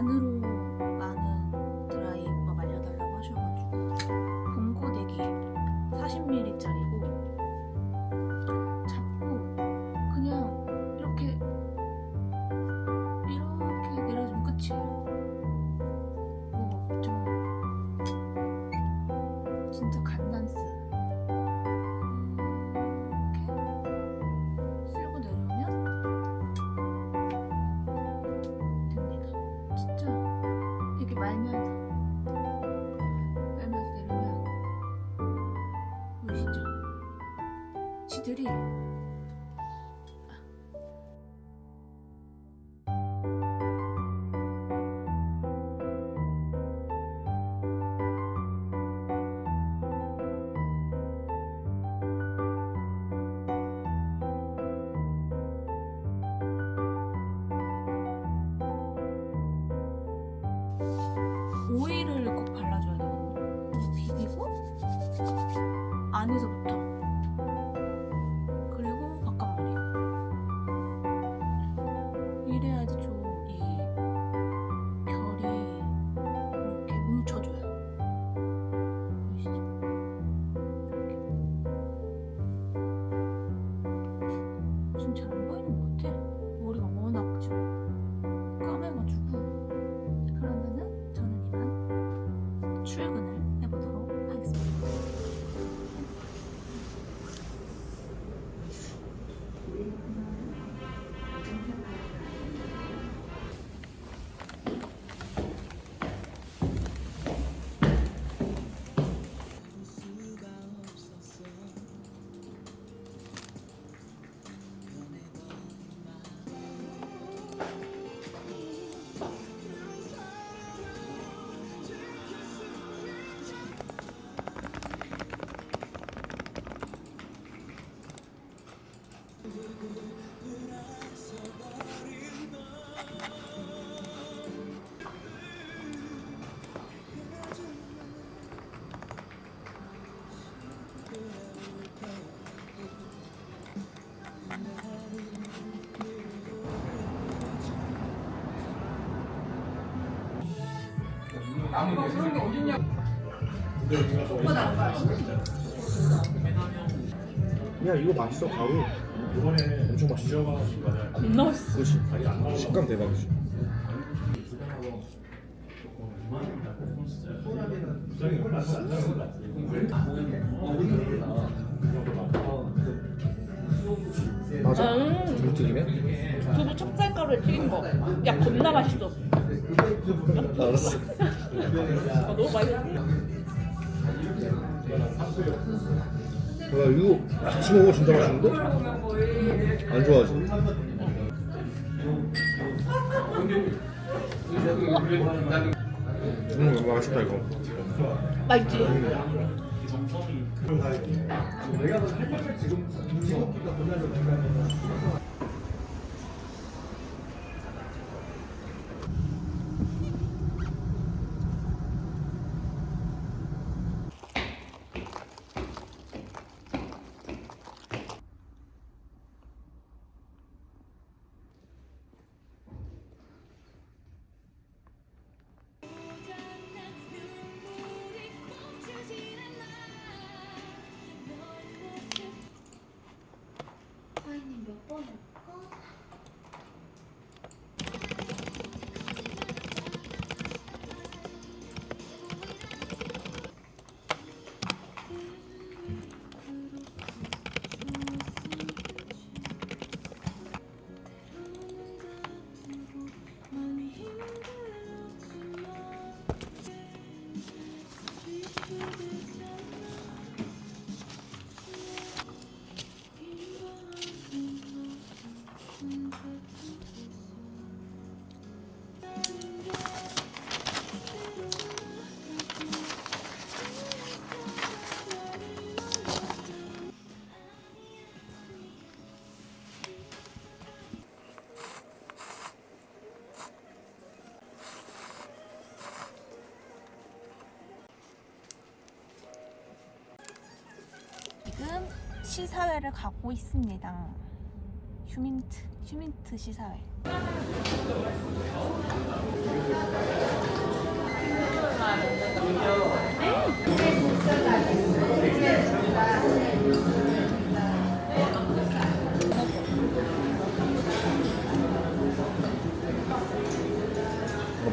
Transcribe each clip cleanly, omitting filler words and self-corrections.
안으로 많은 드라이 오빠 말려달라고 하셔가지고 봉고데기 40ml짜리고 잡고 그냥 이렇게 내려주면 끝이에요. 뭐 없죠. 진짜 간단스. 이렇게 쓸고 내려오면 됩니다. 진짜 되게 말면서 내려오면 보이시죠? 지들이 오일을 꼭 발라줘야 되거든요. 비비고 안에서부터 그리고 바깥머리 이래야지 좀 이 결이 이렇게 뭉쳐줘요. 보이시죠? 이렇게 지금 잘 안 보이는 것 같아. 머리가 워낙 지금 까매가지고. 그러면은 저는 이만 출근을 해보도록 하겠습니다. 그런 게 어딨냐? 야 이거 맛있어 가루 엄청 맛있어. 겁나 맛있어. 그렇지 식감 대박이지. 맞아? 두부튀김에? 두부 찹쌀가루에 튀긴 거. 야 겁나 맛있어. 알았어. 너무 맛있어. 야 이거 같이 먹으면 진짜 맛있는데? 안 좋아하지? 맛있다 이거. 맛있지? 사인님 몇 번 할까? 지금 시사회를 가고 있습니다. 휴민트 시사회.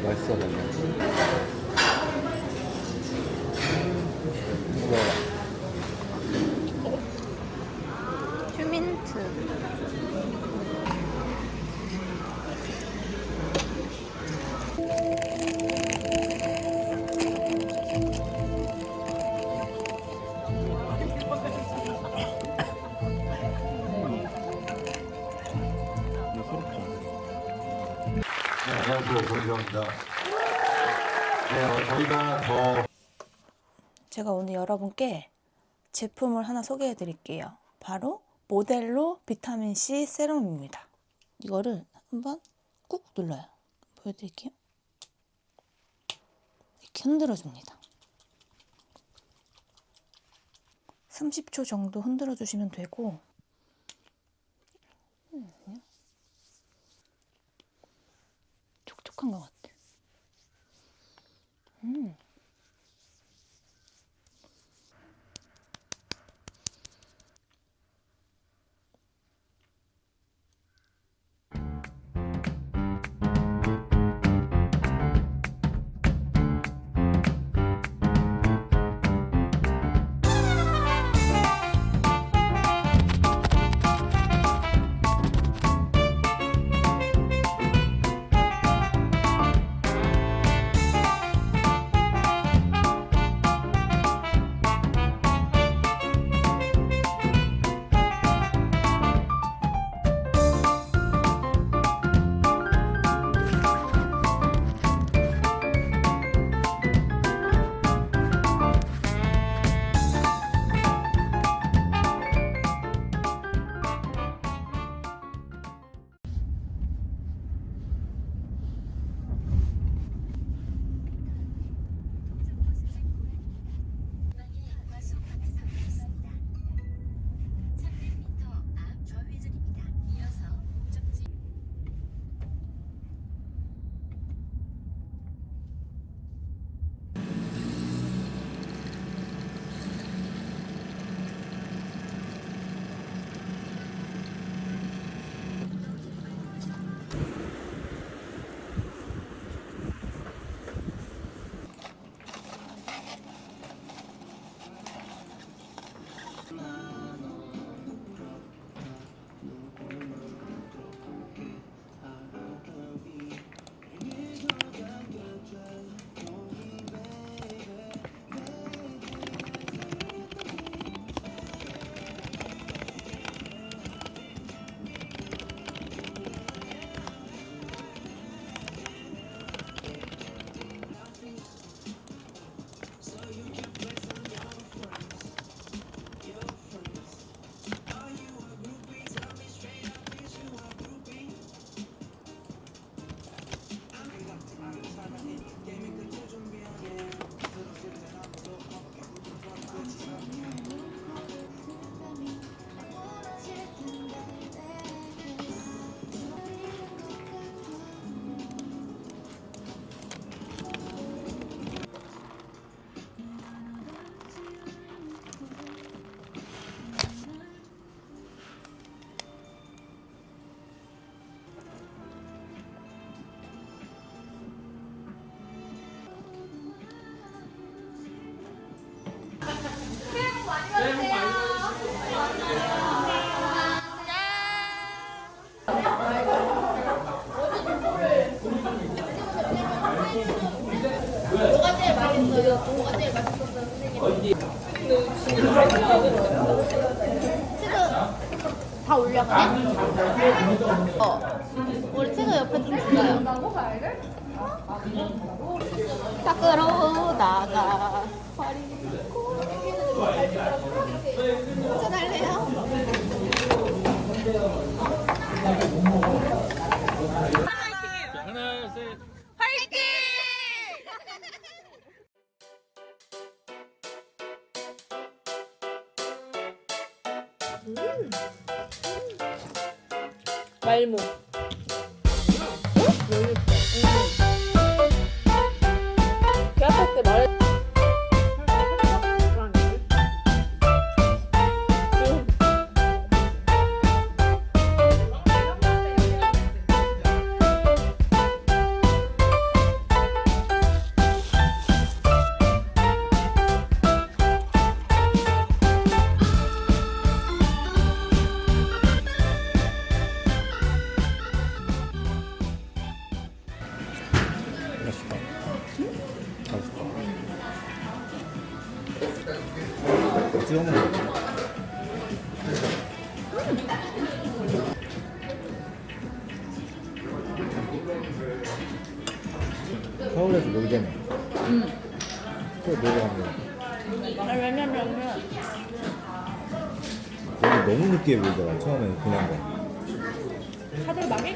맛있어 보여. 휴민트. 네, 안녕하세요. 조은정입니다. 네, 저희가 더 제가 오늘 여러분께 제품을 하나 소개해 드릴게요. 바로 모델로 비타민C 세럼입니다. 이거를 한번 꾹 눌러요. 보여드릴게요. 이렇게 흔들어줍니다. 30초 정도 흔들어 주시면 되고, 촉촉한 것 같아요. 다 올려 그냥? 우리 채소 옆에 좀 줄까요? 밖으로 나가 버리고 전할래요? 하나, 셋. 말모. 계약할 때 말해. 맛있다. 맛있다. 찍어 먹는 거. 서울에서 놀겠네. 또 놀러 가면 왜냐면은 여기 너무 늦게 보이더라. 처음에 그냥 거. 차돌박이?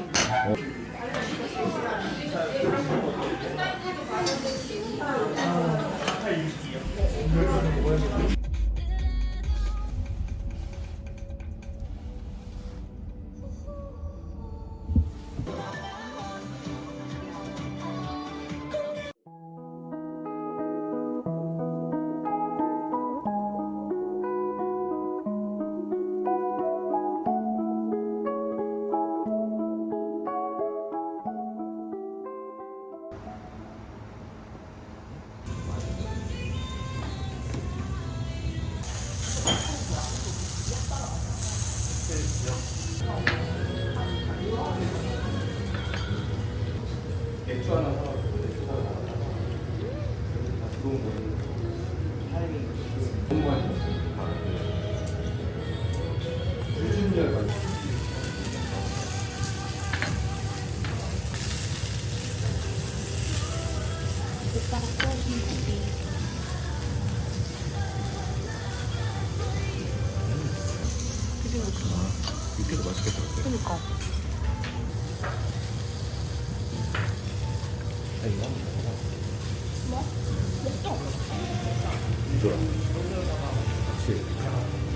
오빠가 구워준 고기. 육회도 맛있겠다. 그니까. 아, 이거 한번 먹어봐. 뭐? 먹죠? 이거랑. 그렇지.